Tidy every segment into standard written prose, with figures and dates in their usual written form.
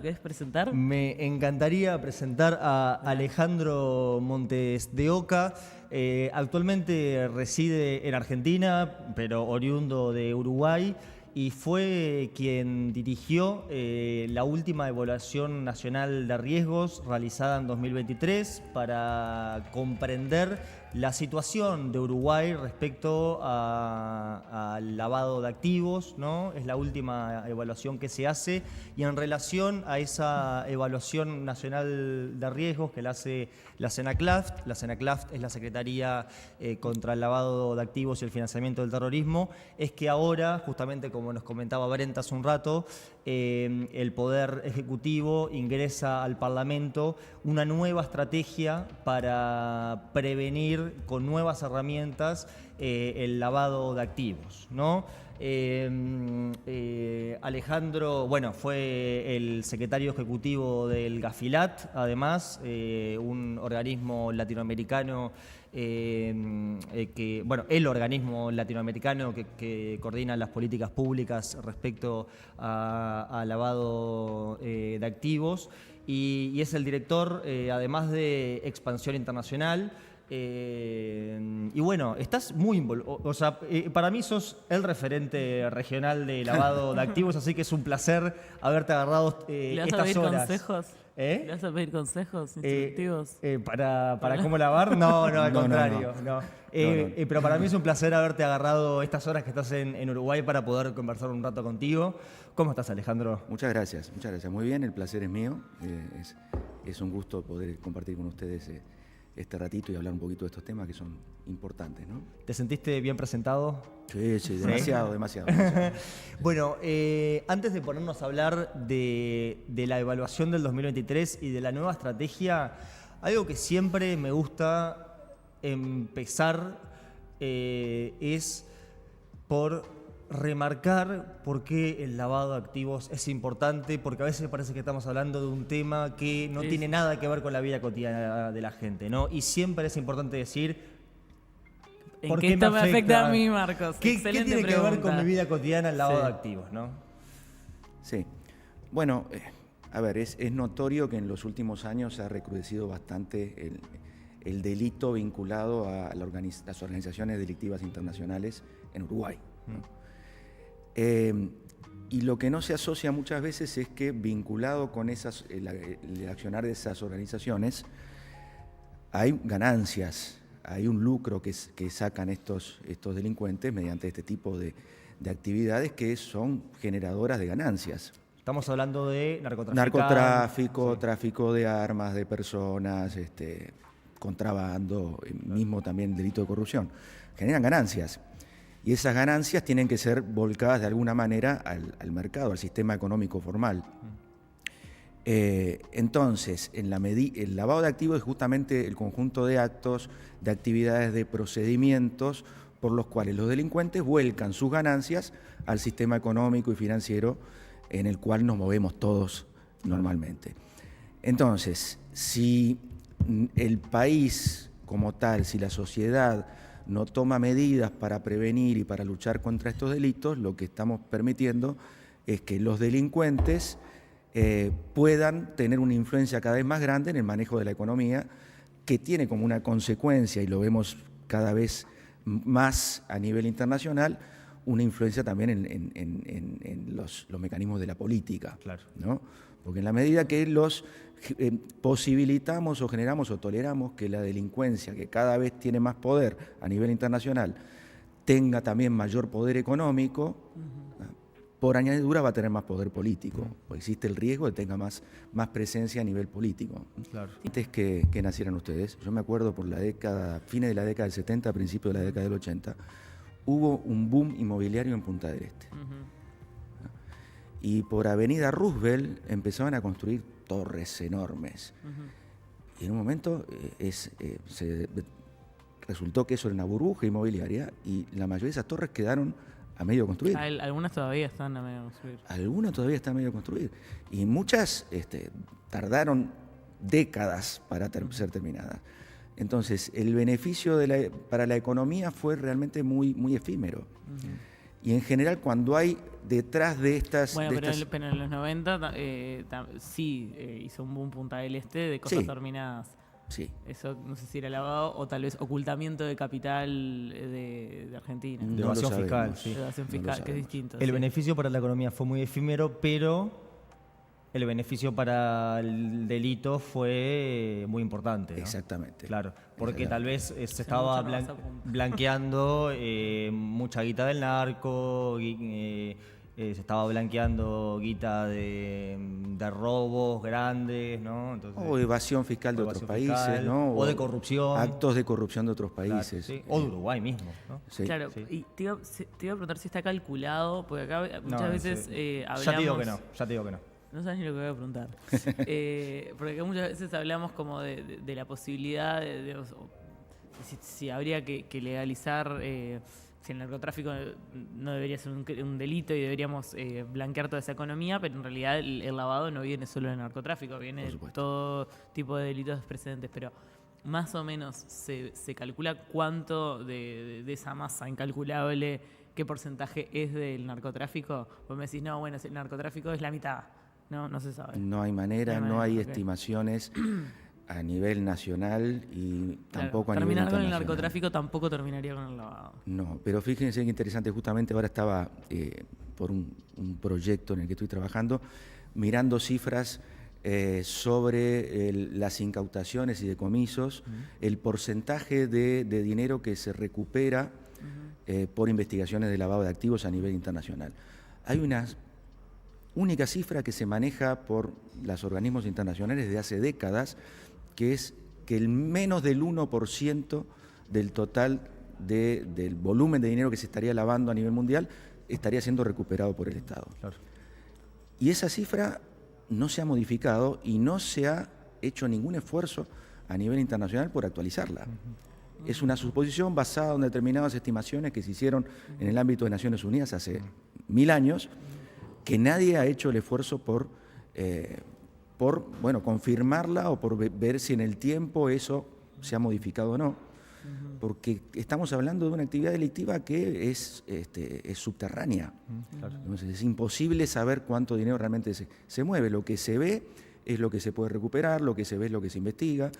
¿Querés presentar? Me encantaría presentar a Alejandro Montes de Oca. Actualmente reside en Argentina, pero oriundo de Uruguay, y fue quien dirigió la última evaluación nacional de riesgos realizada en 2023 para comprender la situación de Uruguay respecto al lavado de activos, ¿no? Es la última evaluación que se hace, y en relación a esa evaluación nacional de riesgos que la hace la SENACLAFT. La SENACLAFT es la Secretaría contra el lavado de activos y el financiamiento del terrorismo. Es que ahora, justamente como nos comentaba Brenta hace un rato, el Poder Ejecutivo ingresa al Parlamento una nueva estrategia para prevenir con nuevas herramientas el lavado de activos, ¿no? Alejandro, bueno, fue el secretario ejecutivo del Gafilat, además, un organismo latinoamericano el organismo latinoamericano que coordina las políticas públicas respecto al lavado de activos, y es el director, además de Expansión Internacional. Y bueno, estás muy involucrado, o sea, para mí sos el referente regional de lavado de activos, así que es un placer haberte agarrado ¿Le vas a estas pedir horas. consejos? ¿Le vas a pedir consejos instructivos? ¿Para cómo lavar? No, al contrario. No. Pero para mí es un placer haberte agarrado estas horas que estás en Uruguay para poder conversar un rato contigo. ¿Cómo estás, Alejandro? Muchas gracias. Muy bien, el placer es mío. Es un gusto poder compartir con ustedes este ratito y hablar un poquito de estos temas que son importantes, ¿no? ¿Te sentiste bien presentado? Sí, demasiado. Bueno, antes de ponernos a hablar de la evaluación del 2023 y de la nueva estrategia, algo que siempre me gusta empezar es por remarcar por qué el lavado de activos es importante, porque a veces parece que estamos hablando de un tema que no tiene nada que ver con la vida cotidiana de la gente, ¿no? Y siempre es importante decir ¿en qué esto me afecta a mí, Marcos? ¿Qué tiene que ver con mi vida cotidiana el lavado de activos, no? Sí. Bueno, a ver, es notorio que en los últimos años se ha recrudecido bastante el delito vinculado a las organizaciones delictivas internacionales en Uruguay, ¿no? Y lo que no se asocia muchas veces es que vinculado con el accionar de esas organizaciones hay ganancias, hay un lucro que sacan estos delincuentes mediante este tipo de actividades que son generadoras de ganancias. Estamos hablando de narcotráfico, tráfico de armas, de personas, contrabando, mismo también delito de corrupción. Generan ganancias. Y esas ganancias tienen que ser volcadas de alguna manera al mercado, al sistema económico formal. Entonces, el lavado de activos es justamente el conjunto de actos, de actividades, de procedimientos por los cuales los delincuentes vuelcan sus ganancias al sistema económico y financiero en el cual nos movemos todos normalmente. Entonces, si el país como tal, si la sociedad no toma medidas para prevenir y para luchar contra estos delitos, lo que estamos permitiendo es que los delincuentes puedan tener una influencia cada vez más grande en el manejo de la economía, que tiene como una consecuencia, y lo vemos cada vez más a nivel internacional, una influencia también en los mecanismos de la política, claro, ¿no? Porque en la medida que los posibilitamos o generamos o toleramos que la delincuencia, que cada vez tiene más poder a nivel internacional, tenga también mayor poder económico, por añadidura va a tener más poder político, porque existe el riesgo de que tenga más presencia a nivel político. Claro. Antes que nacieran ustedes, yo me acuerdo por fines de la década del 70, principios de la década del 80, hubo un boom inmobiliario en Punta del Este. Y por Avenida Roosevelt empezaban a construir torres enormes. Y en un momento resultó que eso era una burbuja inmobiliaria y la mayoría de esas torres quedaron a medio construir. Algunas todavía están a medio construir. Algunas todavía están a medio construir. Y muchas tardaron décadas para ser terminadas. Entonces, el beneficio para la economía fue realmente muy, muy efímero. Y en general cuando hay detrás de estas... Bueno, de pero, estas- pero en los 90 sí hizo un boom Punta del Este de cosas Sí. terminadas. Sí. Eso no sé si era lavado o tal vez ocultamiento de capital de Argentina. De No lo evasión fiscal, sabemos. sí. De evasión No lo fiscal, que es sabemos. distinto. El sí. beneficio para la economía fue muy efímero, pero el beneficio para el delito fue muy importante, ¿no? Exactamente. Claro, porque Exactamente. tal vez se estaba mucho más a punto. blanqueando mucha guita del narco, se estaba blanqueando guita de robos grandes, ¿no? Entonces, O evasión fiscal de o otros evasión países, fiscal, ¿no? o de corrupción. Actos de corrupción de otros claro, países. sí, o de Uruguay mismo, ¿no? Sí. Claro, sí. y te iba a preguntar si está calculado, porque acá muchas No, veces sí. hablamos... Ya te digo que no, ya te digo que no. No sabes ni lo que voy a preguntar. Porque acá muchas veces hablamos como de la posibilidad de si habría que legalizar, si el narcotráfico no debería ser un delito y deberíamos blanquear toda esa economía, pero en realidad el lavado no viene solo del narcotráfico, viene Por de supuesto. todo tipo de delitos precedentes, pero más o menos se calcula cuánto de esa masa incalculable, qué porcentaje es del narcotráfico. Vos me decís, no, bueno, el narcotráfico es la mitad. No se sabe. No hay manera, No hay no hay manera, ok. estimaciones a nivel nacional y Claro, tampoco a nivel terminar con el internacional. narcotráfico tampoco terminaría con el lavado. No, pero fíjense que interesante, justamente ahora estaba por un proyecto en el que estoy trabajando, mirando cifras sobre las incautaciones y decomisos, el porcentaje de dinero que se recupera por investigaciones de lavado de activos a nivel internacional. Hay una única cifra que se maneja por los organismos internacionales desde hace décadas, que es que el menos del 1% del total del volumen de dinero que se estaría lavando a nivel mundial estaría siendo recuperado por el Estado. Claro. Y esa cifra no se ha modificado y no se ha hecho ningún esfuerzo a nivel internacional por actualizarla. Es una suposición basada en determinadas estimaciones que se hicieron en el ámbito de Naciones Unidas hace 1000 años, que nadie ha hecho el esfuerzo por confirmarla o por ver si en el tiempo eso se ha modificado o no. Porque estamos hablando de una actividad delictiva que es subterránea. Claro. Entonces es imposible saber cuánto dinero realmente se mueve. Lo que se ve es lo que se puede recuperar, lo que se ve es lo que se investiga.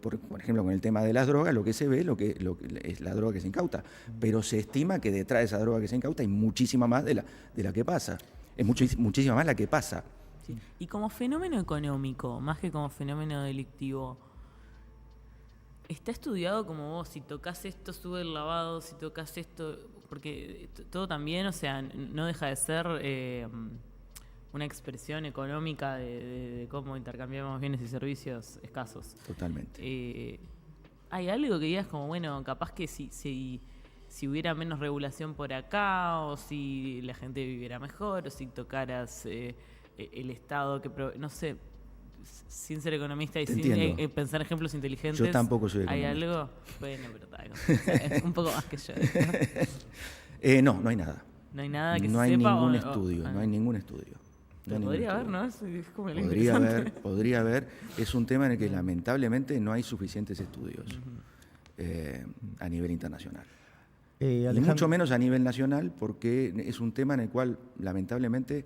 Por ejemplo, con el tema de las drogas, lo que se ve es la droga que se incauta. Pero se estima que detrás de esa droga que se incauta hay muchísima más de la que pasa. Es muchísima más la que pasa. Sí. Y como fenómeno económico, más que como fenómeno delictivo, ¿está estudiado como vos, si tocas esto sube el lavado, si tocas esto? Porque todo también, o sea, no deja de ser una expresión económica de cómo intercambiamos bienes y servicios escasos. Totalmente. ¿Hay algo que digas como, bueno, capaz que si hubiera menos regulación por acá, o si la gente viviera mejor, o si tocaras el Estado, no sé, sin ser economista y Te sin entiendo. pensar ejemplos inteligentes? Yo tampoco soy ¿Hay economista. algo? Bueno, pero es un poco más que yo. No hay nada. No hay nada que No se hay sepa. ningún estudio, ah. no hay ningún estudio. No hay ningún Podría haber, estudio. ¿no? Es como lo Podría interesante. podría haber. Es un tema en el que lamentablemente no hay suficientes estudios a nivel internacional. Y mucho menos a nivel nacional, porque es un tema en el cual lamentablemente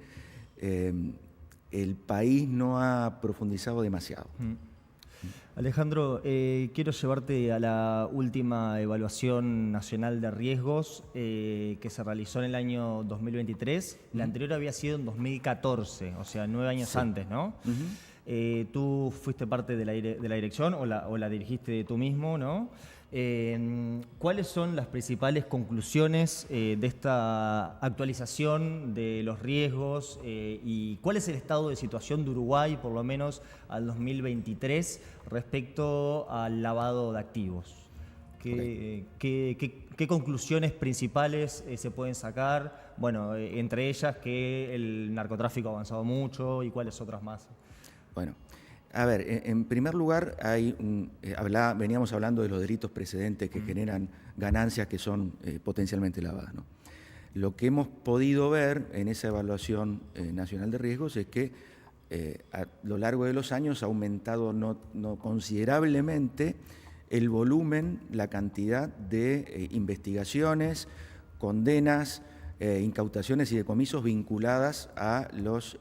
el país no ha profundizado demasiado. Alejandro, quiero llevarte a la última evaluación nacional de riesgos que se realizó en el año 2023. La anterior había sido en 2014, o sea, 9 años antes, ¿no? Tú fuiste parte de la dirección o la dirigiste tú mismo, ¿no? ¿Cuáles son las principales conclusiones de esta actualización de los riesgos y cuál es el estado de situación de Uruguay, por lo menos al 2023, respecto al lavado de activos? ¿Qué conclusiones principales se pueden sacar? Bueno, entre ellas que el narcotráfico ha avanzado mucho y cuáles otras más. Bueno, a ver, en primer lugar, veníamos hablando de los delitos precedentes que generan ganancias que son potencialmente lavadas, ¿no? Lo que hemos podido ver en esa evaluación nacional de riesgos es que a lo largo de los años ha aumentado no considerablemente el volumen, la cantidad de investigaciones, condenas, incautaciones y decomisos vinculadas a los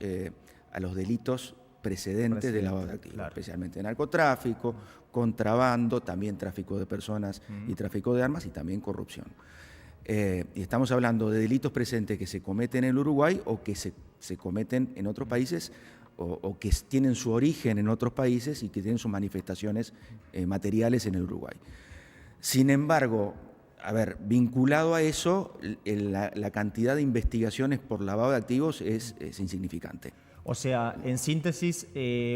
delitos precedentes de lavado de activos, claro. especialmente narcotráfico, contrabando, también tráfico de personas y tráfico de armas y también corrupción. Y estamos hablando de delitos precedentes que se cometen en el Uruguay o que se cometen en otros países o que tienen su origen en otros países y que tienen sus manifestaciones materiales en el Uruguay. Sin embargo, a ver, vinculado a eso, la cantidad de investigaciones por lavado de activos es insignificante. O sea, en síntesis,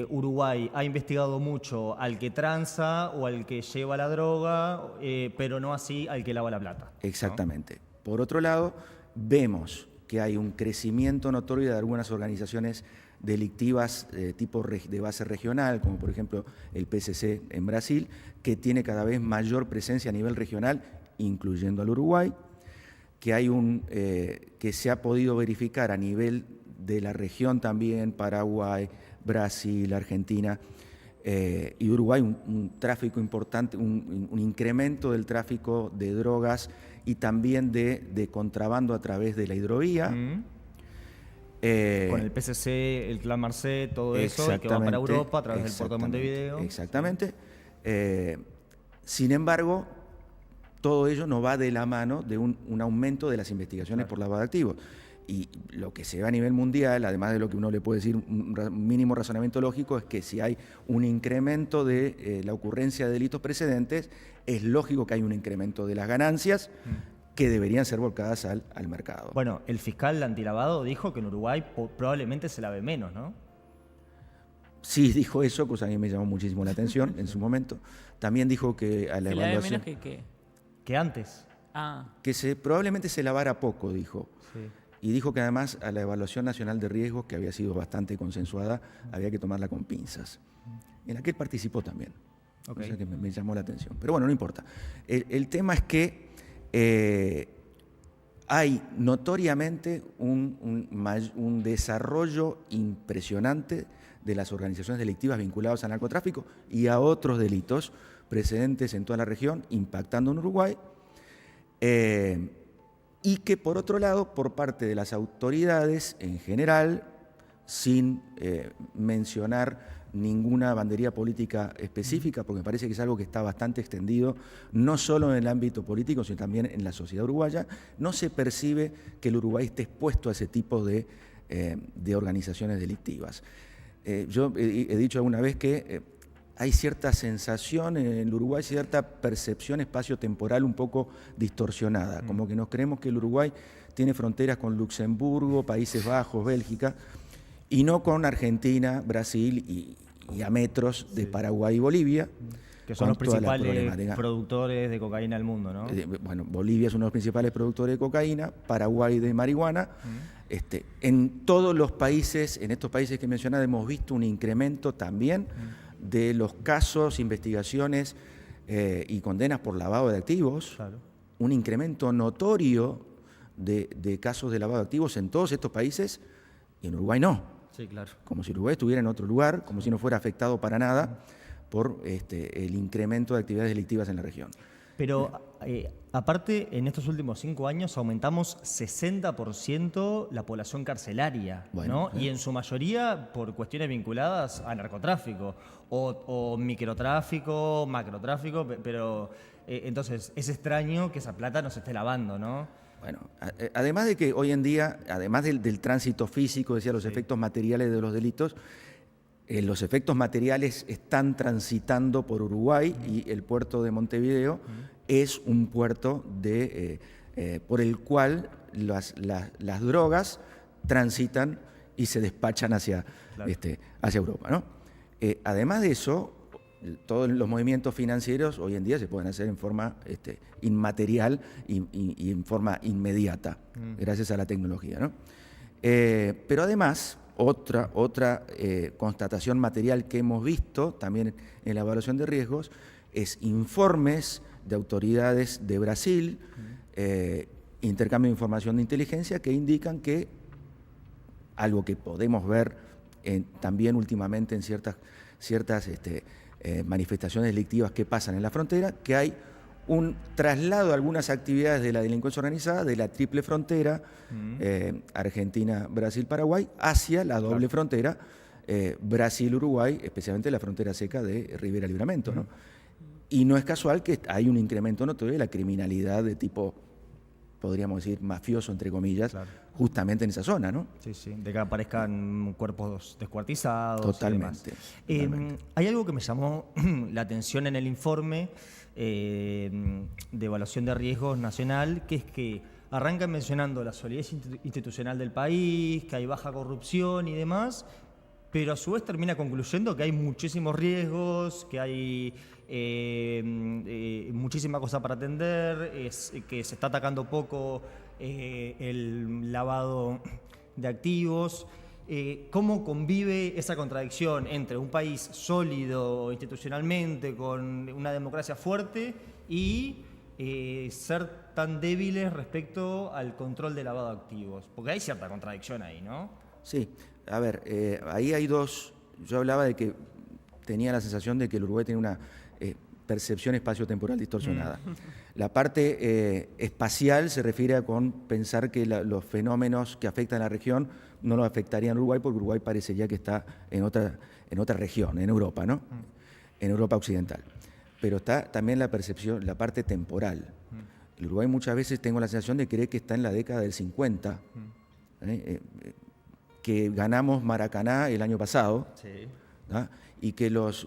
Uruguay ha investigado mucho al que tranza o al que lleva la droga, pero no así al que lava la plata, ¿no? Exactamente. Por otro lado, vemos que hay un crecimiento notorio de algunas organizaciones delictivas tipo de base regional, como por ejemplo el PCC en Brasil, que tiene cada vez mayor presencia a nivel regional, incluyendo al Uruguay, que hay que se ha podido verificar a nivel de la región también, Paraguay, Brasil, Argentina y Uruguay, un tráfico importante, un incremento del tráfico de drogas y también de contrabando a través de la hidrovía. Con el PCC, el Clan Marcet, todo eso, que va para Europa a través del puerto de Montevideo. Exactamente. Sin embargo, todo ello no va de la mano de un aumento de las investigaciones por lavado de activos. Y lo que se ve a nivel mundial, además de lo que uno le puede decir, un mínimo razonamiento lógico, es que si hay un incremento de la ocurrencia de delitos precedentes, es lógico que hay un incremento de las ganancias que deberían ser volcadas al mercado. Bueno, el fiscal antilavado dijo que en Uruguay probablemente se lave menos, ¿no? Sí, dijo eso, cosa que me llamó muchísimo la atención en su momento. También dijo que a la evaluación... menos que Que antes. Que probablemente se lavara poco, dijo. Sí. Y dijo que además a la evaluación nacional de riesgos, que había sido bastante consensuada, había que tomarla con pinzas. En la que él participó también. Okay. O sea que me llamó la atención. Pero bueno, no importa. El tema es que hay notoriamente un desarrollo impresionante de las organizaciones delictivas vinculadas al narcotráfico y a otros delitos precedentes en toda la región, impactando en Uruguay. Y que por otro lado, por parte de las autoridades en general, sin mencionar ninguna bandería política específica, porque me parece que es algo que está bastante extendido, no solo en el ámbito político, sino también en la sociedad uruguaya, no se percibe que el Uruguay esté expuesto a ese tipo de organizaciones delictivas. Yo he dicho alguna vez que hay cierta sensación en el Uruguay, cierta percepción espaciotemporal un poco distorsionada, como que nos creemos que el Uruguay tiene fronteras con Luxemburgo, Países Bajos, Bélgica, y no con Argentina, Brasil y a metros de Paraguay y Bolivia. Que son los principales productores de cocaína del mundo, ¿no? Bueno, Bolivia es uno de los principales productores de cocaína, Paraguay de marihuana. En todos los países, en estos países que mencionaba, hemos visto un incremento también de los casos, investigaciones y condenas por lavado de activos, claro. Un incremento notorio de casos de lavado de activos en todos estos países y en Uruguay no. Sí, claro. Como si Uruguay estuviera en otro lugar, como si no fuera afectado para nada por el incremento de actividades delictivas en la región. Pero aparte, en estos últimos 5 años aumentamos 60% la población carcelaria, bueno, ¿no? Y en su mayoría por cuestiones vinculadas a narcotráfico o microtráfico, macrotráfico, pero entonces es extraño que esa plata no se esté lavando, ¿no? Bueno, además de que hoy en día, además del tránsito físico, decía, los efectos materiales de los delitos, los efectos materiales están transitando por Uruguay y el puerto de Montevideo es un puerto por el cual las drogas transitan y se despachan hacia Europa, ¿no? Además de eso, todos los movimientos financieros hoy en día se pueden hacer en forma inmaterial y en forma inmediata, gracias a la tecnología, ¿no? Pero además, otra constatación material que hemos visto también en la evaluación de riesgos es informes de autoridades de Brasil, intercambio de información de inteligencia que indican que algo que podemos ver también últimamente en ciertas manifestaciones delictivas que pasan en la frontera, que hay un traslado de algunas actividades de la delincuencia organizada de la triple frontera, Argentina, Brasil, Paraguay, hacia la doble frontera, Brasil, Uruguay, especialmente la frontera seca de Rivera Libramento, ¿no? Y no es casual que hay un incremento notorio de la criminalidad de tipo, podríamos decir, mafioso, entre comillas, justamente en esa zona, ¿no? Sí, sí, de que aparezcan cuerpos descuartizados. Totalmente. Y demás. Hay algo que me llamó la atención en el informe de evaluación de riesgos nacional, que es que arrancan mencionando la solidez institucional del país, que hay baja corrupción y demás, pero a su vez termina concluyendo que hay muchísimos riesgos, que hay muchísima cosa para atender, que se está atacando poco el lavado de activos. ¿Cómo convive esa contradicción entre un país sólido institucionalmente, con una democracia fuerte, y ser tan débiles respecto al control de lavado de activos? Porque hay cierta contradicción ahí, ¿no? Sí, a ver, ahí hay dos. Yo hablaba de que tenía la sensación de que el Uruguay tiene una percepción espacio-temporal distorsionada. La parte espacial se refiere a con pensar que los fenómenos que afectan a la región no los afectarían a Uruguay, porque Uruguay parecería que está en otra región, en Europa, ¿no? En Europa occidental. Pero está también la percepción, la parte temporal. El Uruguay muchas veces tengo la sensación de creer que está en la década del 50, que ganamos Maracaná el año pasado, ¿no? Y que los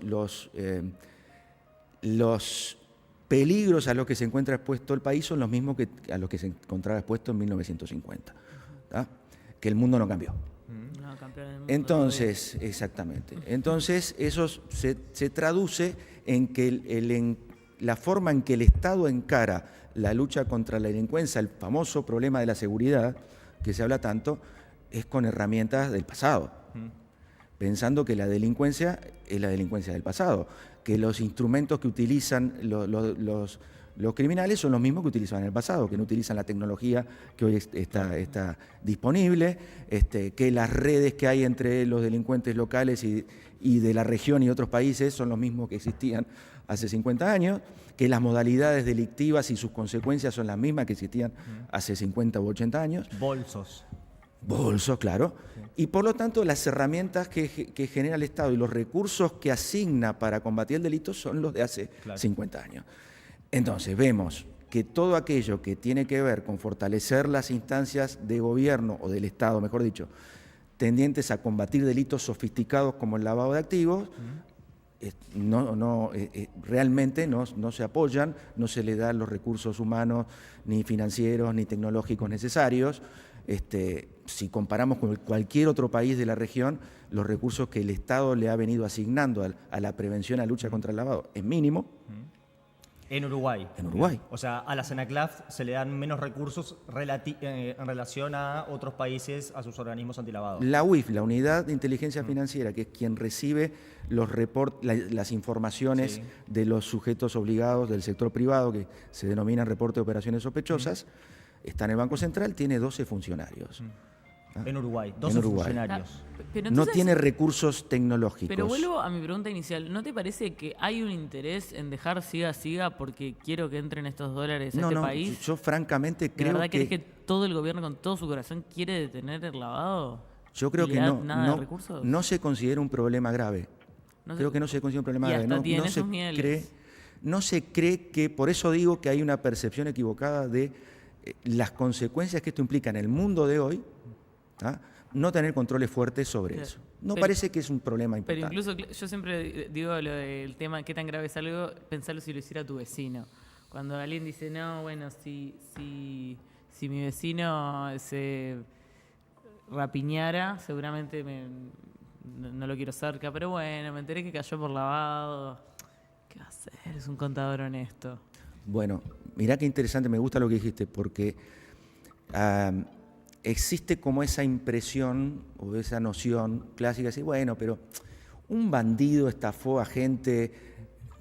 peligros a los que se encuentra expuesto el país son los mismos que a los que se encontraba expuesto en 1950, ¿no? Que el mundo no cambió. No, campeón del mundo. Entonces, exactamente. Entonces, eso se traduce en que la forma en que el Estado encara la lucha contra la delincuencia, el famoso problema de la seguridad, que se habla tanto, es con herramientas del pasado, pensando que la delincuencia es la delincuencia del pasado, que los instrumentos que utilizan los criminales son los mismos que utilizaban en el pasado, que no utilizan la tecnología que hoy está disponible, que las redes que hay entre los delincuentes locales y de la región y otros países son los mismos que existían hace 50 años, que las modalidades delictivas y sus consecuencias son las mismas que existían hace 50 u 80 años. Bolsos, claro. Y por lo tanto, las herramientas que genera el Estado y los recursos que asigna para combatir el delito son los de hace 50 años. Entonces, vemos que todo aquello que tiene que ver con fortalecer las instancias de gobierno, o del Estado, mejor dicho, tendientes a combatir delitos sofisticados como el lavado de activos, realmente no se apoyan, no se le dan los recursos humanos, ni financieros, ni tecnológicos necesarios. Si comparamos con cualquier otro país de la región, los recursos que el Estado le ha venido asignando a la prevención, a la lucha contra el lavado, es mínimo. En Uruguay. En Uruguay. O sea, a la CENACLAF se le dan menos recursos en relación a otros países, a sus organismos antilavado. La UIF, la Unidad de Inteligencia Financiera, que es quien recibe las informaciones de los sujetos obligados del sector privado, que se denominan reporte de operaciones sospechosas, está en el Banco Central, tiene 12 funcionarios. En Uruguay, 12 funcionarios. Pero no entonces, tiene recursos tecnológicos. Pero vuelvo a mi pregunta inicial. ¿No te parece que hay un interés en dejar siga porque quiero que entren estos dólares a este país? Yo francamente creo ¿De verdad crees que todo el gobierno con todo su corazón quiere detener el lavado? Yo creo que no se considera un problema grave. Creo que no se considera un problema grave. No se cree que, por eso digo que hay una percepción equivocada de las consecuencias que esto implica en el mundo de hoy, no tener controles fuertes sobre eso. Parece que es un problema importante. Pero incluso yo siempre digo lo del tema, qué tan grave es algo, pensarlo si lo hiciera tu vecino. Cuando alguien dice, no, bueno, si mi vecino se rapiñara, seguramente no lo quiero cerca, pero bueno, me enteré que cayó por lavado. ¿Qué va a hacer? Es un contador honesto. Bueno, mirá qué interesante, me gusta lo que dijiste, porque existe como esa impresión o esa noción clásica de decir, bueno, pero un bandido estafó a gente,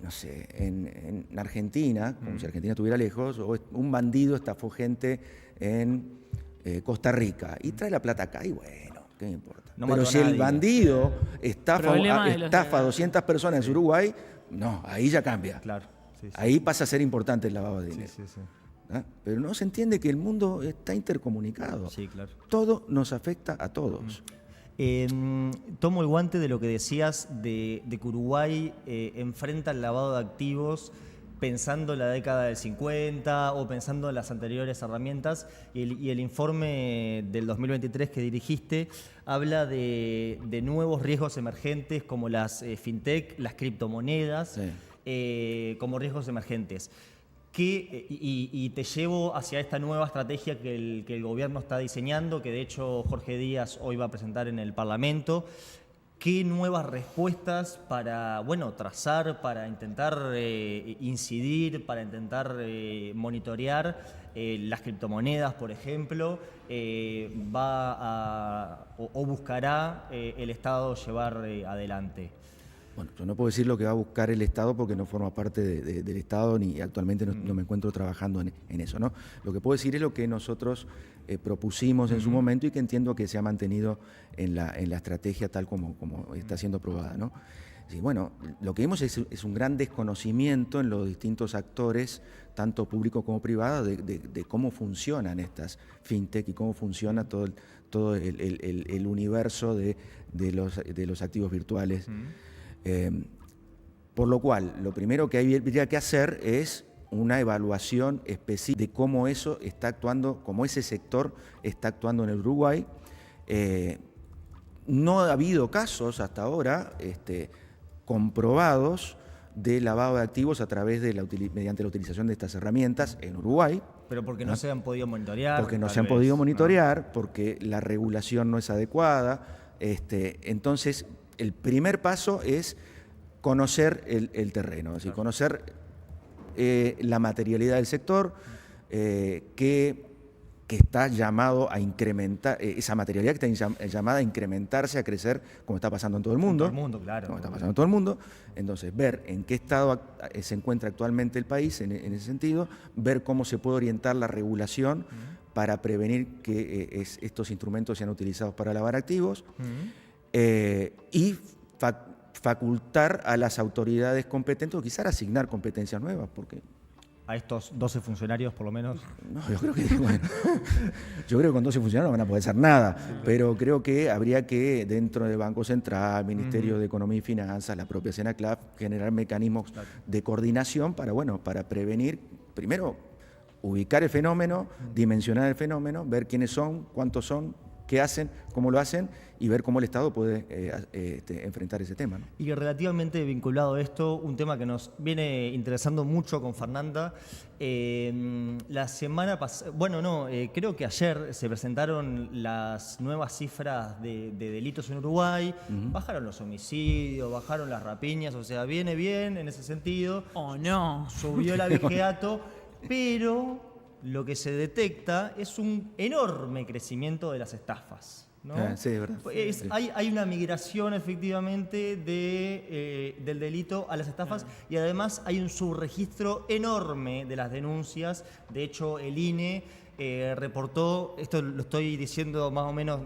no sé, en Argentina, como si Argentina estuviera lejos, o un bandido estafó gente en Costa Rica y trae la plata acá y bueno, ¿qué me importa? Pero si el bandido estafa a 200 personas en Uruguay, no, ahí ya cambia. Claro. Sí, sí. Ahí pasa a ser importante el lavado de dinero. Sí, sí, sí. ¿Ah? Pero no se entiende que el mundo está intercomunicado. Sí, claro. Todo nos afecta a todos. Tomo el guante de lo que decías de que Uruguay enfrenta el lavado de activos pensando en la década del 50 o pensando en las anteriores herramientas, y el informe del 2023 que dirigiste habla de nuevos riesgos emergentes como las fintech, las criptomonedas, como riesgos emergentes. Y te llevo hacia esta nueva estrategia que el gobierno está diseñando, que de hecho Jorge Díaz hoy va a presentar en el Parlamento. ¿Qué nuevas respuestas para, bueno, trazar, para intentar incidir, para intentar monitorear las criptomonedas, por ejemplo, o buscará el Estado llevar adelante? Bueno, yo no puedo decir lo que va a buscar el Estado porque no forma parte del Estado ni actualmente no me encuentro trabajando en eso, ¿no? Lo que puedo decir es lo que nosotros propusimos en su momento y que entiendo que se ha mantenido en la estrategia tal como está siendo aprobada, ¿no? Sí, bueno, lo que vimos es un gran desconocimiento en los distintos actores, tanto públicos como privados, de cómo funcionan estas fintech y cómo funciona todo el universo de los activos virtuales. Por lo cual, lo primero que habría que hacer es una evaluación específica de cómo eso está actuando, cómo ese sector está actuando en el Uruguay. No ha habido casos hasta ahora comprobados de lavado de activos a través mediante la utilización de estas herramientas en Uruguay. Pero porque no se han podido monitorear. Porque no se han podido monitorear, porque la regulación no es adecuada. Entonces, el primer paso es conocer el terreno, es decir, conocer la materialidad del sector, que está llamado a incrementar, esa materialidad que está llamada a incrementarse, a crecer, como está pasando en todo el mundo. En todo el mundo, claro. Como está pasando en todo el mundo. Entonces, ver en qué estado se encuentra actualmente el país en ese sentido, ver cómo se puede orientar la regulación para prevenir que estos instrumentos sean utilizados para lavar activos. Y facultar a las autoridades competentes, o quizás asignar competencias nuevas, porque... ¿A estos 12 funcionarios, por lo menos? No, yo creo que con 12 funcionarios no van a poder hacer nada, pero creo que habría que, dentro del Banco Central, Ministerio de Economía y Finanzas, la propia Senaclaf, generar mecanismos de coordinación para prevenir, primero, ubicar el fenómeno, dimensionar el fenómeno, ver quiénes son, cuántos son, qué hacen, cómo lo hacen y ver cómo el Estado puede enfrentar ese tema, ¿no? Y relativamente vinculado a esto, un tema que nos viene interesando mucho con Fernanda. La semana pasada, creo que ayer se presentaron las nuevas cifras de delitos en Uruguay. Bajaron los homicidios, bajaron las rapiñas, o sea, viene bien en ese sentido. ¡Oh, no! Subió el abigeato, pero lo que se detecta es un enorme crecimiento de las estafas, ¿no? Sí, es verdad. Hay una migración efectivamente del delito a las estafas, y además hay un subregistro enorme de las denuncias. De hecho, el INE reportó, esto lo estoy diciendo más o menos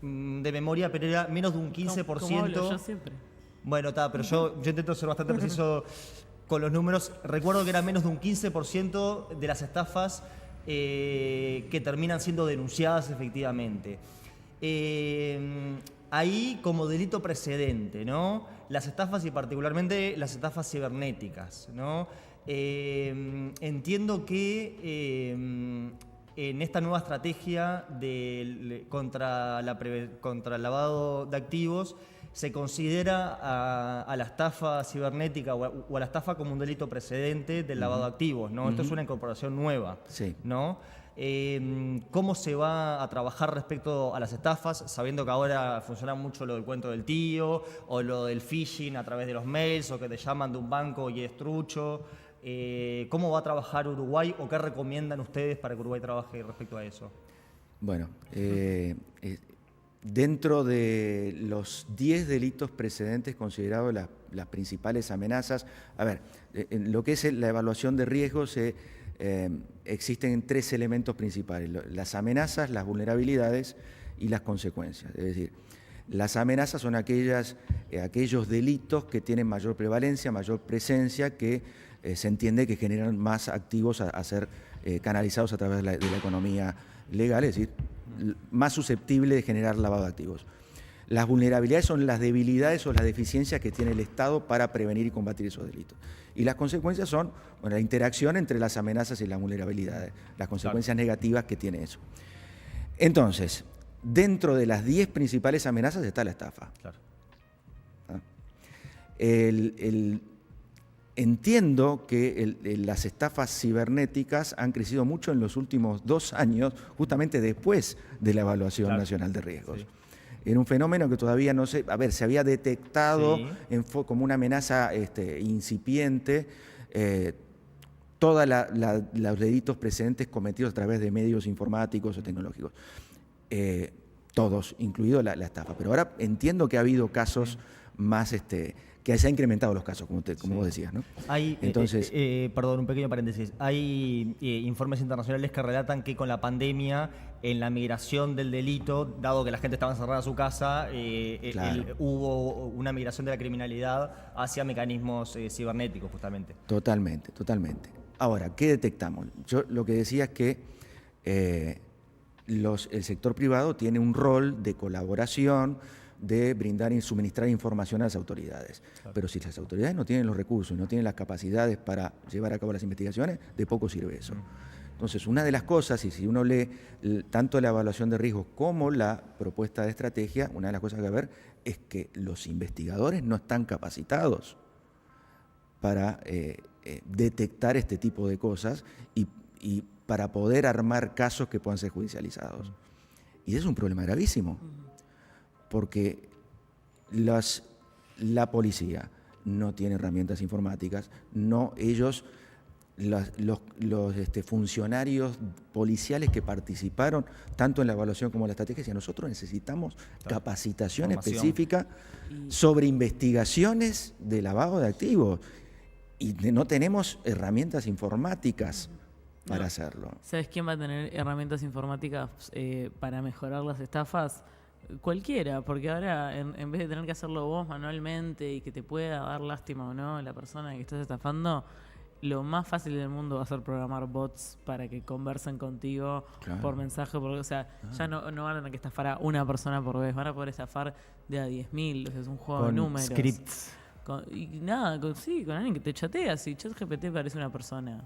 de memoria, pero era menos de un 15%. ¿Cómo hablo yo siempre? Bueno, pero yo intento ser bastante preciso con los números. Recuerdo que era menos de un 15% de las estafas que terminan siendo denunciadas efectivamente. Ahí como delito precedente, ¿no? Las estafas y particularmente las estafas cibernéticas, ¿no? Entiendo que en esta nueva estrategia contra el lavado de activos se considera a la estafa cibernética o a la estafa como un delito precedente del lavado de activos, ¿no? Esto es una incorporación nueva, ¿no? ¿Cómo se va a trabajar respecto a las estafas, sabiendo que ahora funciona mucho lo del cuento del tío o lo del phishing a través de los mails, o que te llaman de un banco y es trucho? ¿Cómo va a trabajar Uruguay, o qué recomiendan ustedes para que Uruguay trabaje respecto a eso? Bueno, dentro de los 10 delitos precedentes considerados las principales amenazas, en lo que es la evaluación de riesgos existen 3 elementos principales: las amenazas, las vulnerabilidades y las consecuencias. Es decir, Las amenazas son aquellos delitos que tienen mayor prevalencia, mayor presencia, que se entiende que generan más activos a ser canalizados a través de la economía legal, es decir, más susceptible de generar lavado de activos. Las vulnerabilidades son las debilidades o las deficiencias que tiene el Estado para prevenir y combatir esos delitos. Y las consecuencias son la interacción entre las amenazas y las vulnerabilidades, las consecuencias negativas que tiene eso. Entonces, dentro de las 10 principales amenazas está la estafa. Claro. Entiendo que las estafas cibernéticas han crecido mucho en los últimos 2 años, justamente después de la Evaluación Nacional de Riesgos. Sí. Era un fenómeno que todavía no se... A ver, se había detectado como una amenaza incipiente todos los delitos precedentes cometidos a través de medios informáticos o tecnológicos. Todos, incluido la estafa. Pero ahora entiendo que ha habido casos más... que se han incrementado los casos, como vos decías, ¿no? Hay, entonces, perdón, un pequeño paréntesis. Hay informes internacionales que relatan que con la pandemia, en la migración del delito, dado que la gente estaba encerrada en su casa, hubo una migración de la criminalidad hacia mecanismos cibernéticos, justamente. Totalmente, totalmente. Ahora, ¿qué detectamos? Yo lo que decía es que el sector privado tiene un rol de colaboración, de brindar y suministrar información a las autoridades. Claro. Pero si las autoridades no tienen los recursos y no tienen las capacidades para llevar a cabo las investigaciones, de poco sirve eso. Entonces, una de las cosas, y si uno lee tanto la evaluación de riesgos como la propuesta de estrategia, una de las cosas que hay que ver es que los investigadores no están capacitados para detectar este tipo de cosas y para poder armar casos que puedan ser judicializados. Y es un problema gravísimo. Porque la policía no tiene herramientas informáticas, los funcionarios policiales que participaron tanto en la evaluación como en la estrategia, si nosotros necesitamos capacitación específica sobre investigaciones de lavado de activos y no tenemos herramientas informáticas para hacerlo. ¿Sabes quién va a tener herramientas informáticas para mejorar las estafas? Cualquiera, porque ahora en vez de tener que hacerlo vos manualmente y que te pueda dar lástima o no la persona que estás estafando, lo más fácil del mundo va a ser programar bots para que conversen contigo por mensaje, porque, o sea, ya no van a tener que estafar a una persona por vez, van a poder estafar de a 10.000, o sea, es un juego de números. Scripts. Con alguien que te chatea, si ChatGPT parece una persona,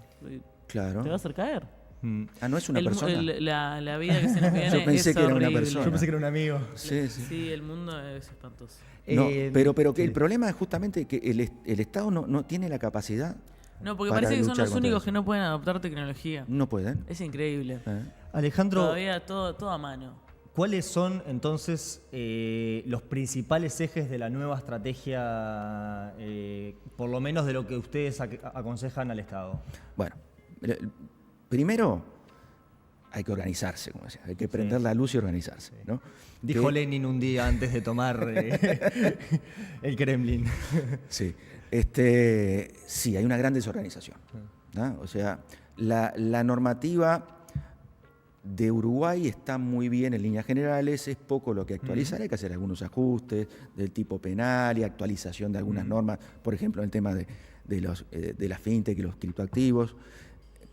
claro, te va a hacer caer. No es una persona. La vida que se nos viene. Yo pensé es que era horrible. una persona. Yo pensé que era un amigo. Sí, el mundo es espantoso. No, pero que el problema es justamente que el Estado no tiene la capacidad. No, porque parece que son los únicos que no pueden adoptar tecnología. No pueden. Es increíble. Alejandro, todavía todo a mano. ¿Cuáles son entonces los principales ejes de la nueva estrategia, por lo menos de lo que ustedes aconsejan al Estado? Bueno, primero hay que organizarse, como decía, hay que prender la luz y organizarse, ¿no? Dijo Lenin un día antes de tomar el Kremlin. Sí, sí, hay una gran desorganización, ¿no? O sea, la normativa de Uruguay está muy bien en líneas generales, es poco lo que actualizar, hay que hacer algunos ajustes del tipo penal y actualización de algunas normas, por ejemplo, el tema de la fintech y los criptoactivos.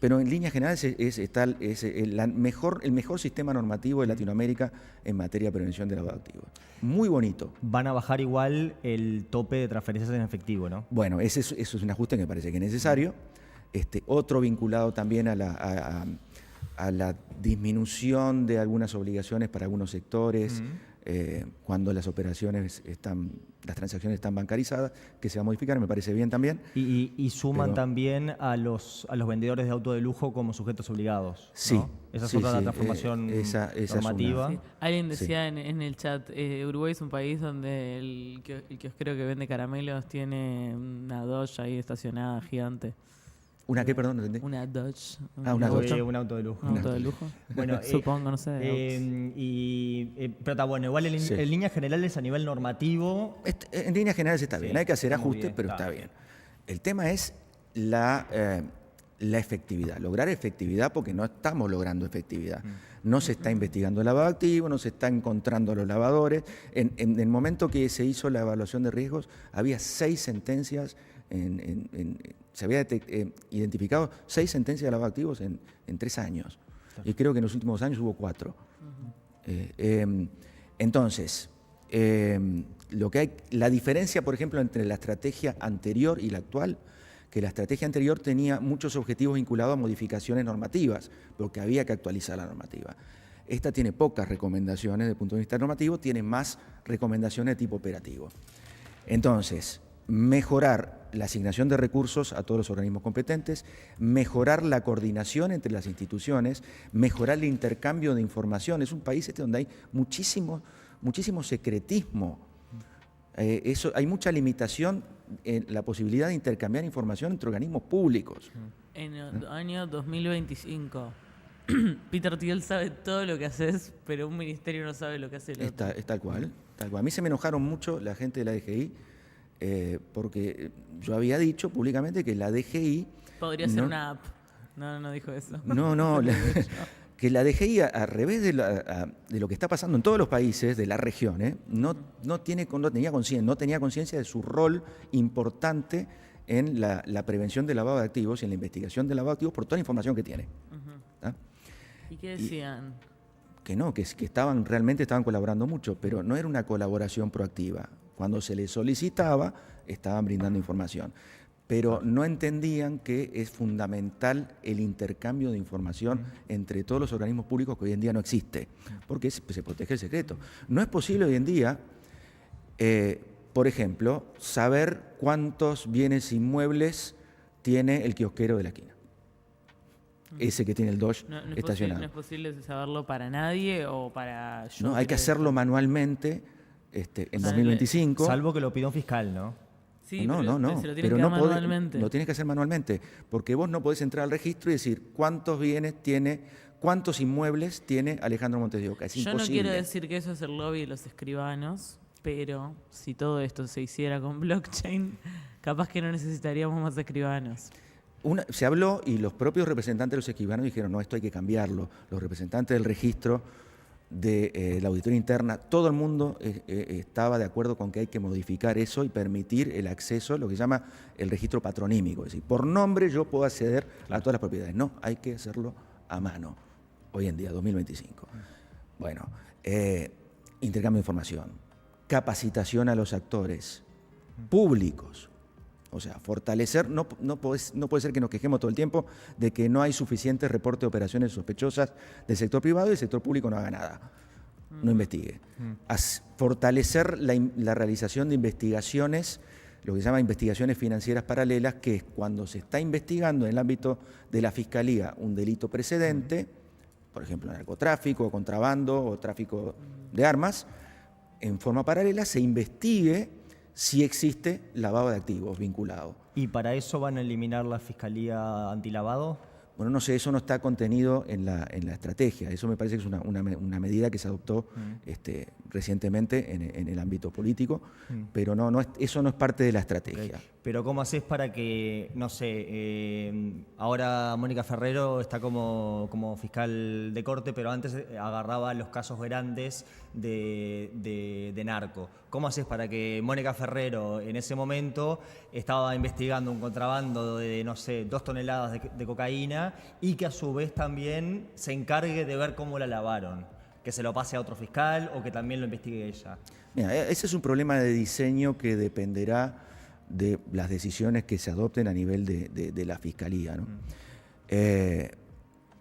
Pero en líneas generales es el mejor sistema normativo de Latinoamérica en materia de prevención de lavado de activos. Muy bonito. Van a bajar igual el tope de transferencias en efectivo, ¿no? Bueno, eso es un ajuste que me parece que es necesario. Otro vinculado también a la disminución de algunas obligaciones para algunos sectores, cuando las transacciones están bancarizadas, que se va a modificar, me parece bien también. Y suman también a los vendedores de auto de lujo como sujetos obligados, ¿no? Sí. Esa es otra transformación normativa. Es Alguien decía en el chat, Uruguay es un país donde el kiosquero que vende caramelos tiene una Dodge ahí estacionada gigante. ¿Una qué, perdón? No entendí. Una Dodge. Un auto de lujo. ¿Un auto de lujo? Bueno, supongo, no sé. Pero está bueno, igual en líneas generales a nivel normativo. En líneas generales está bien, hay que hacer ajustes, pero está bien. El tema es la la efectividad. Lograr efectividad porque no estamos logrando efectividad. No se está investigando el lavado activo, no se está encontrando a los lavadores. En el momento que se hizo la evaluación de riesgos, había 6 sentencias, se había identificado 6 sentencias de lavado activos en 3 años. Y creo que en los últimos años hubo 4. Entonces, la diferencia, por ejemplo, entre la estrategia anterior y la actual, que la estrategia anterior tenía muchos objetivos vinculados a modificaciones normativas, porque había que actualizar la normativa. Esta tiene pocas recomendaciones desde el punto de vista normativo, tiene más recomendaciones de tipo operativo. Entonces, mejorar la asignación de recursos a todos los organismos competentes, mejorar la coordinación entre las instituciones, mejorar el intercambio de información. Es un país donde hay muchísimo secretismo. Hay mucha limitación en la posibilidad de intercambiar información entre organismos públicos. En el año 2025, Peter Thiel sabe todo lo que haces, pero un ministerio no sabe lo que hace el otro. Es tal cual. A mí se me enojaron mucho la gente de la DGI, porque yo había dicho públicamente que la DGI... Podría ser una app. No dijo eso. No, que la DGI, a revés de lo que está pasando en todos los países de la región, no tenía conciencia de su rol importante en la prevención del lavado de activos y en la investigación del lavado de activos por toda la información que tiene. ¿Y qué decían? Que realmente estaban colaborando mucho, pero no era una colaboración proactiva. Cuando se les solicitaba, estaban brindando información. Pero no entendían que es fundamental el intercambio de información entre todos los organismos públicos que hoy en día no existe, porque se protege el secreto. No es posible hoy en día, por ejemplo, saber cuántos bienes inmuebles tiene el kiosquero de la esquina. Ese que tiene el Dodge estacionado. ¿No es posible saberlo para nadie o para yo? No, hay que hacerlo manualmente en 2025. Salvo que lo pida un fiscal, ¿no? Sí, no. Se lo tiene que hacer manualmente. Lo tienes que hacer manualmente, porque vos no podés entrar al registro y decir cuántos inmuebles tiene Alejandro Montes de Oca. Es imposible. Yo no quiero decir que eso es el lobby de los escribanos, pero si todo esto se hiciera con blockchain, capaz que no necesitaríamos más escribanos. Se habló y los propios representantes de los escribanos dijeron, no, esto hay que cambiarlo. Los representantes del registro de la auditoría interna, todo el mundo estaba de acuerdo con que hay que modificar eso y permitir el acceso a lo que se llama el registro patronímico. Es decir, por nombre yo puedo acceder a todas las propiedades. No, hay que hacerlo a mano, hoy en día, 2025. Bueno, intercambio de información, capacitación a los actores públicos. O sea, fortalecer, no puede ser que nos quejemos todo el tiempo de que no hay suficientes reportes de operaciones sospechosas del sector privado y el sector público no haga nada, no investigue. Fortalecer la realización de investigaciones, lo que se llama investigaciones financieras paralelas, que es cuando se está investigando en el ámbito de la Fiscalía un delito precedente, por ejemplo, narcotráfico, contrabando o tráfico de armas, en forma paralela se investigue si existe lavado de activos vinculado. ¿Y para eso van a eliminar la Fiscalía Antilavado? Bueno, no sé, eso no está contenido en la estrategia. Eso me parece que es una medida que se adoptó recientemente en el ámbito político, pero eso no es parte de la estrategia. Okay. Pero ¿cómo haces para que, no sé, ahora Mónica Ferrero está como fiscal de corte, pero antes agarraba los casos grandes de narco? ¿Cómo haces para que Mónica Ferrero en ese momento estaba investigando un contrabando de, no sé, 2 toneladas de cocaína y que a su vez también se encargue de ver cómo la lavaron? Que se lo pase a otro fiscal o que también lo investigue ella. Mira, ese es un problema de diseño que dependerá de las decisiones que se adopten a nivel de la Fiscalía, ¿no?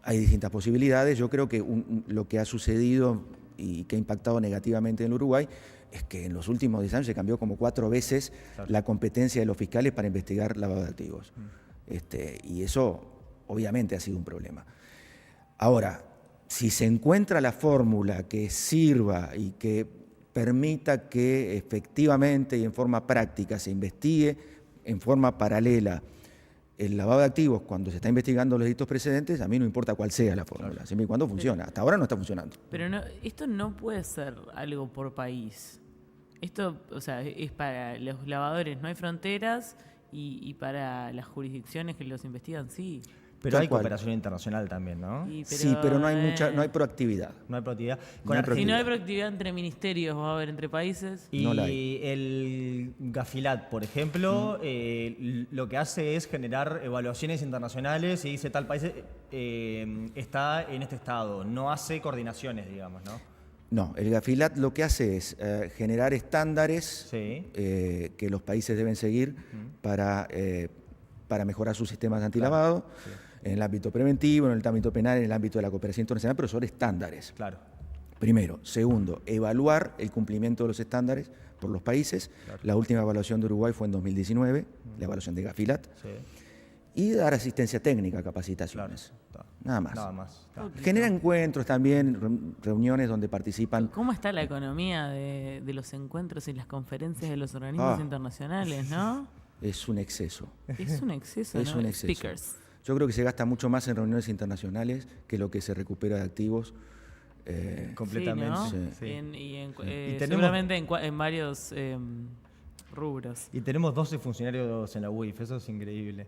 Hay distintas posibilidades. Yo creo que lo que ha sucedido y que ha impactado negativamente en Uruguay es que en los últimos 10 años se cambió como 4 veces la competencia de los fiscales para investigar lavado de activos. Y eso obviamente ha sido un problema. Ahora, si se encuentra la fórmula que sirva y que permita que efectivamente y en forma práctica se investigue en forma paralela el lavado de activos cuando se está investigando los delitos precedentes, a mí no importa cuál sea la fórmula, siempre y cuando funciona. Hasta ahora no está funcionando. Pero esto no puede ser algo por país. Esto, o sea, es para los lavadores, no hay fronteras, y para las jurisdicciones que los investigan, sí. Pero Tal hay cual. cooperación internacional también, ¿no? Sí, pero no hay proactividad. No hay proactividad. No hay Si no hay proactividad entre ministerios, va a haber entre países. Y No la hay. el Gafilat, por ejemplo, lo que hace es generar evaluaciones internacionales y dice tal país está en este estado. No hace coordinaciones, digamos, ¿no? No, el Gafilat lo que hace es generar estándares Sí. que los países deben seguir para mejorar sus sistemas antilavado, en el ámbito preventivo, en el ámbito penal, en el ámbito de la cooperación internacional, pero son estándares. Claro. Primero. Segundo, evaluar el cumplimiento de los estándares por los países. Claro. La última evaluación de Uruguay fue en 2019, la evaluación de Gafilat. Sí. Y dar asistencia técnica, capacitaciones. Claro. Nada más. Nada más. Está. Genera encuentros también, reuniones donde participan. ¿Cómo está la economía de los encuentros y las conferencias de los organismos internacionales, no? Es un exceso. Es un exceso, Es ¿no? un exceso. Speakers. Yo creo que se gasta mucho más en reuniones internacionales que lo que se recupera de activos. Completamente. Sí, ¿no? Sí. Sí. Y tenemos- seguramente en varios rubros. Y tenemos 12 funcionarios en la UIF, eso es increíble.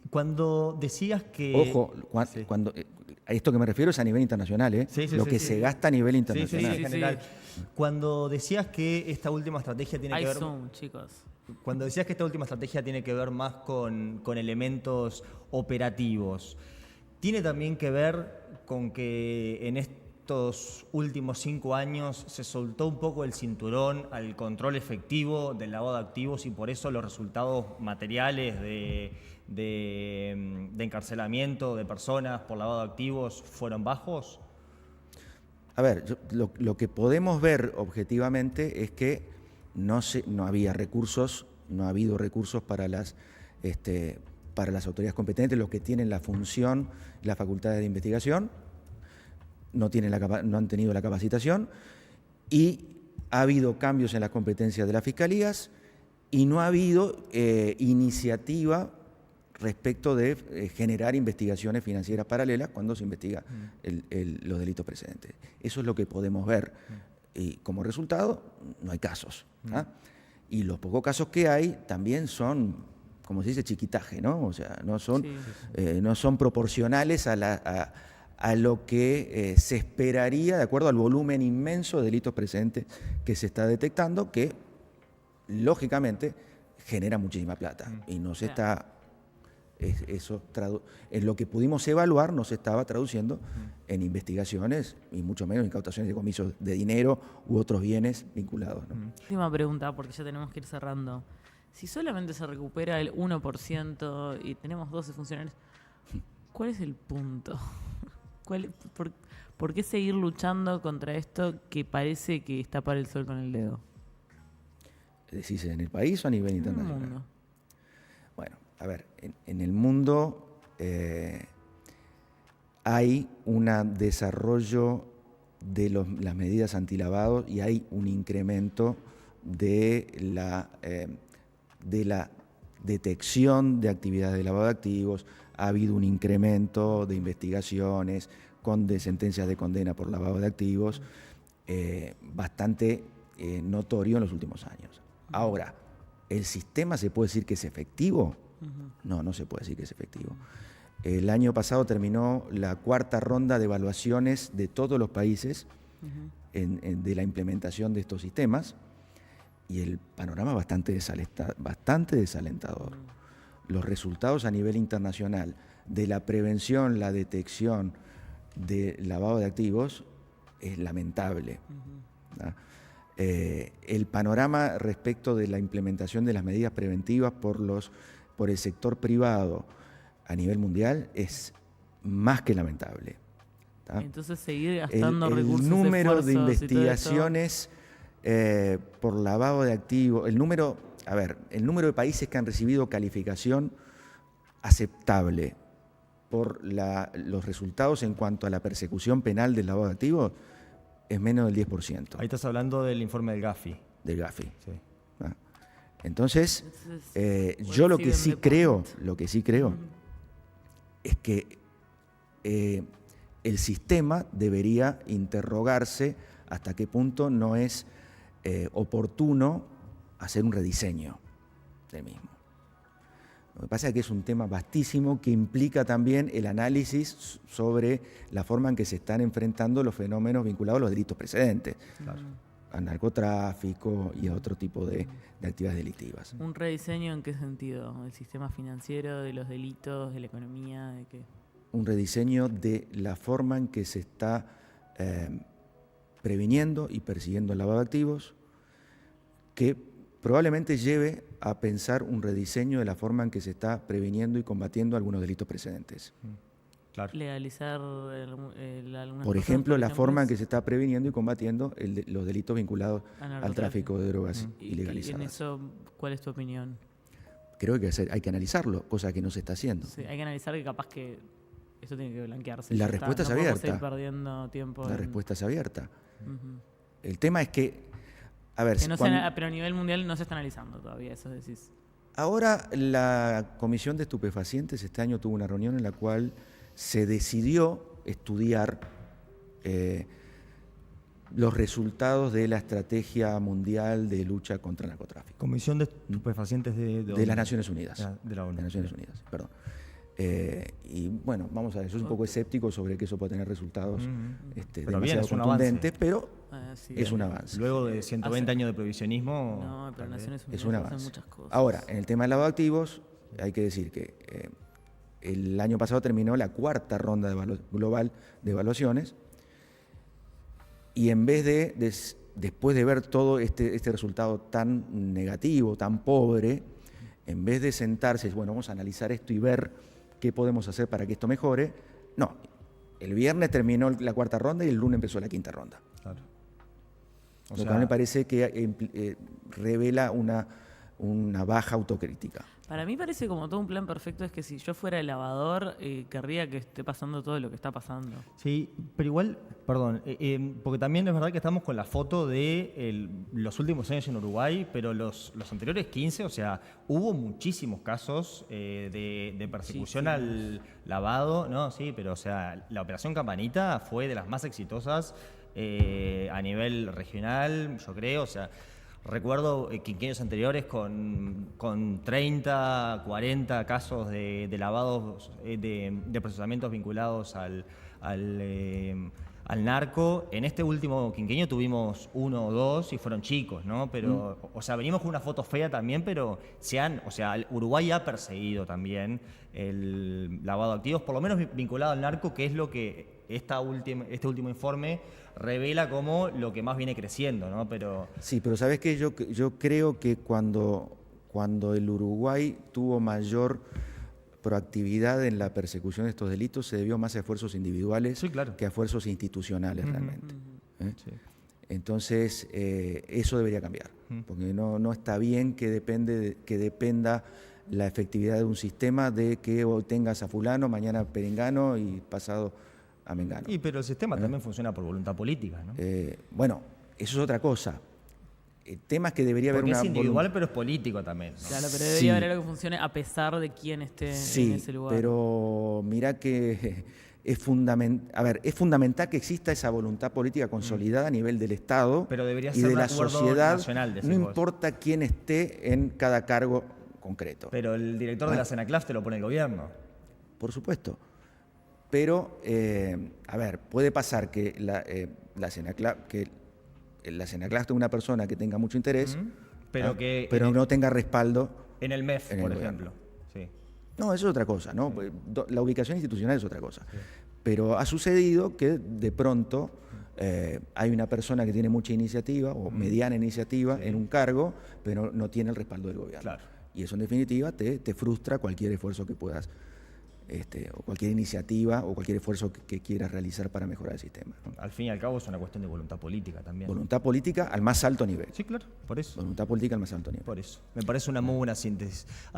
Cuando decías que... Ojo, Sí. cuando a esto que me refiero es a nivel internacional, ¿eh? Sí, sí, lo sí, que sí. se gasta a nivel Sí, sí, internacional. sí, en general. Cuando decías que esta última estrategia tiene Hay que ver... Zoom, chicos. Cuando decías que esta última estrategia tiene que ver más con elementos operativos, ¿tiene también que ver con que en estos últimos 5 años se soltó un poco el cinturón al control efectivo del lavado de activos y por eso los resultados materiales de encarcelamiento de personas por lavado de activos fueron bajos? A ver, lo que podemos ver objetivamente es que no había recursos, no ha habido recursos para las autoridades competentes, los que tienen la función, las facultades de investigación, no han tenido la capacitación, y ha habido cambios en las competencias de las fiscalías y no ha habido iniciativa respecto de generar investigaciones financieras paralelas cuando se investiga los delitos precedentes. Eso es lo que podemos ver. Y como resultado, no hay casos. ¿Ah? Y los pocos casos que hay también son, como se dice, chiquitaje, ¿no? O sea, no son, no son proporcionales a lo que se esperaría de acuerdo al volumen inmenso de delitos precedentes que se está detectando, que lógicamente genera muchísima plata. Y no se está... en lo que pudimos evaluar no se estaba traduciendo en investigaciones y mucho menos en incautaciones de comisos de dinero u otros bienes vinculados, ¿no? Última pregunta, porque ya tenemos que ir cerrando. Si solamente se recupera el 1% y tenemos 12 funcionarios, ¿cuál es el punto? ¿Por qué seguir luchando contra esto que parece que está para el sol con el dedo? ¿Decís en el país o a nivel En el internacional? mundo. Bueno, a ver, en el mundo hay un desarrollo de las medidas antilavado y hay un incremento de la detección de actividades de lavado de activos, ha habido un incremento de investigaciones de sentencias de condena por lavado de activos bastante notorio en los últimos años. Ahora, ¿el sistema se puede decir que es efectivo? No, no se puede decir que es efectivo. El año pasado terminó la 4ª ronda de evaluaciones de todos los países de la implementación de estos sistemas y el panorama es bastante desalentador. Los resultados a nivel internacional de la prevención, la detección de lavado de activos es lamentable. ¿No? El panorama respecto de la implementación de las medidas preventivas por el sector privado a nivel mundial es más que lamentable. ¿Tá? Entonces seguir gastando recursos, el número de esfuerzos y todo investigaciones por lavado de activos, el número de países que han recibido calificación aceptable por los resultados en cuanto a la persecución penal del lavado de activos es menos del 10%. Ahí estás hablando del informe del Gafi. Del Gafi. Sí. ¿Ah? Entonces, Entonces, yo lo well, que sí siguen the creo, point. es que el sistema debería interrogarse hasta qué punto no es oportuno hacer un rediseño del mismo. Lo que pasa es que es un tema vastísimo que implica también el análisis sobre la forma en que se están enfrentando los fenómenos vinculados a los delitos precedentes, al narcotráfico y a otro tipo de actividades delictivas. ¿Un rediseño en qué sentido? ¿Del sistema financiero, de los delitos, de la economía, de qué? Un rediseño de la forma en que se está previniendo y persiguiendo el lavado de activos, que probablemente lleve a pensar un rediseño de la forma en que se está previniendo y combatiendo algunos delitos precedentes. Claro. Legalizar algunas Por cosas, ejemplo, la forma en que es- se está previniendo y combatiendo los delitos vinculados al al narcotráfico. tráfico de drogas Y en ilegalizadas. eso, ¿cuál es tu opinión? Creo que hay que analizarlo, cosa que no se está haciendo. Sí, hay que analizar que capaz que eso tiene que blanquearse. La ya respuesta está. es No podemos abierta. seguir perdiendo tiempo. La respuesta es abierta. Ujú. El tema es que, a ver, Que no se cuando- ana- pero a nivel mundial no se está analizando todavía, eso decís. ahora la Comisión de Estupefacientes este año tuvo una reunión en la cual se decidió estudiar los resultados de la estrategia mundial de lucha contra el narcotráfico. Comisión de Estupefacientes De las Naciones Unidas. De la ONU. De Naciones Unidas, perdón. Y bueno, vamos a ver, yo soy un poco escéptico sobre que eso pueda tener resultados Pero bien, demasiado es un contundentes, pero Sí, es un avance. Luego de 120 Hace- años de prohibicionismo. No, pero Naciones Es Unidas un hacen avance. muchas cosas. Ahora, en el tema del lavado de activos, hay que decir que el año pasado terminó la cuarta ronda global de evaluaciones y en vez de, después de ver todo este resultado tan negativo, tan pobre, en vez de sentarse, bueno, vamos a analizar esto y ver qué podemos hacer para que esto mejore, no. El viernes terminó la cuarta ronda y el lunes empezó la quinta ronda. Claro. O Lo sea, cual me parece que revela una baja autocrítica. Para mí parece como todo un plan perfecto, es que si yo fuera el lavador, querría que esté pasando todo lo que está pasando. Sí, pero igual, perdón, porque también es verdad que estamos con la foto de los últimos años en Uruguay, pero los anteriores 15, o sea, hubo muchísimos casos de persecución al lavado, ¿no? Sí, pero o sea, la Operación Campanita fue de las más exitosas a nivel regional, yo creo, o sea. Recuerdo quinquenios anteriores con 30, 40 casos de lavados, de procesamientos vinculados al narco. En este último quinquenio tuvimos 1 o 2 y fueron chicos, ¿no? Pero, o sea, venimos con una foto fea también, pero Uruguay ha perseguido también el lavado de activos, por lo menos vinculado al narco, que es lo que este último informe revela como lo que más viene creciendo, ¿no? Pero Sí, pero ¿sabes qué? Yo creo que cuando el Uruguay tuvo mayor proactividad en la persecución de estos delitos, se debió más a esfuerzos individuales Sí, claro. que a esfuerzos institucionales realmente. ¿eh? sí. Entonces, eso debería cambiar, porque no está bien que dependa la efectividad de un sistema de que hoy tengas a fulano, mañana a perengano y pasado a mengano. Pero el sistema también funciona por voluntad política, ¿no? Bueno, eso es otra cosa. El tema es que debería haber Porque una es individual, pero es político también, ¿no? Claro, pero Sí. debería haber algo que funcione a pesar de quién esté en Sí, ese lugar. pero mirá que es fundamental que exista esa voluntad política consolidada a nivel del Estado Pero debería y ser de un la acuerdo sociedad, nacional, decís no vos. importa quién esté en cada cargo concreto. Pero el director de la Senaclaf te lo pone el gobierno. Por supuesto. Pero, puede pasar que la Senaclaf tenga una persona que tenga mucho interés, Pero pero no tenga respaldo. en el MEF, en el por gobierno. ejemplo. Sí. No, eso es otra cosa, ¿no? Pues, la ubicación institucional es otra cosa. Pero ha sucedido que de pronto hay una persona que tiene mucha iniciativa o mediana iniciativa en un cargo, pero no tiene el respaldo del gobierno. Claro. Y eso en definitiva te frustra cualquier esfuerzo que puedas, o cualquier iniciativa o cualquier esfuerzo que quieras realizar para mejorar el sistema, ¿no? Al fin y al cabo es una cuestión de voluntad política también. Voluntad política al más alto nivel. Sí, claro, por eso. Voluntad política al más alto nivel. Por eso. Me parece una muy buena síntesis.